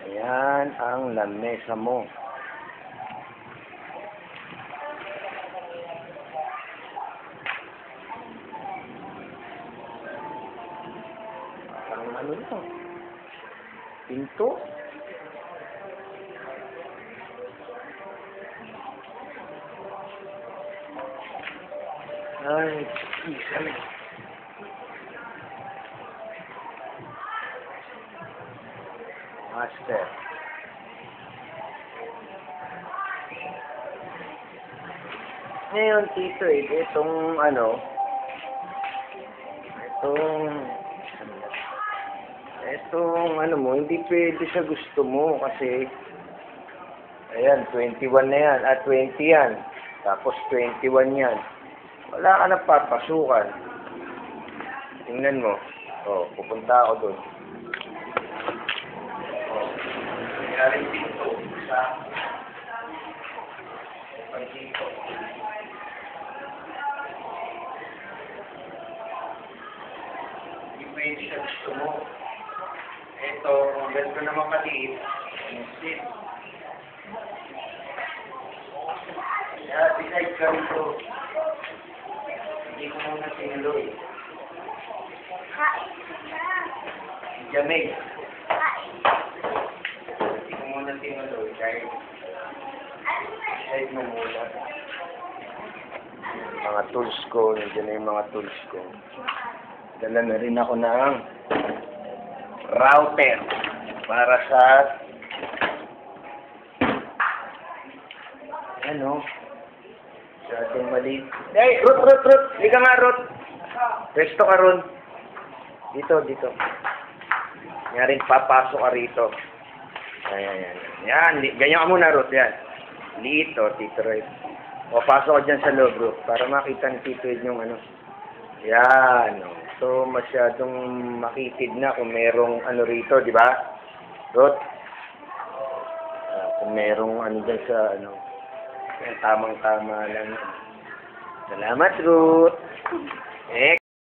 Ayan ang lamesa mo. Parang ano ito? Pinto? Ay, isang. Master. Ngayon, Tito, itong itong mo, hindi pwede sa gusto mo kasi, ayan, 21 na yan, at 20 yan, tapos 21 yan. Wala ka na papasukan. Tingnan mo. Oh, pupunta ako doon. Oh, nangyari dito sa dito. Hindi pwede sa gusto mo. Ito, kung ganito naman kaliit, instead. Kaya, decide ka rito. Hindi ko muna sinuloy. Si Jamay. Hindi ko muna sinuloy. Kahit decide mo muna. Mga tools ko. Nandiyan na yung mga tools ko. Dala na rin ako ng router para sa sa ating maliit. Hey, Ruth! Liga nga, Ruth! Resto ka, Ron. Dito. Ngayon, papasok ka rito. Ayan. Yan, ganyan ka muna, Ruth. Yan. Liit, Tito Roy. O, pasok ka dyan sa loob, Ruth, para makita ni Tito Ed yung Yan, So, masyadong makitid na kung merong rito, di ba? Ruth? Kung merong dyan sa tamang-tama lang. Salamat, Ruth.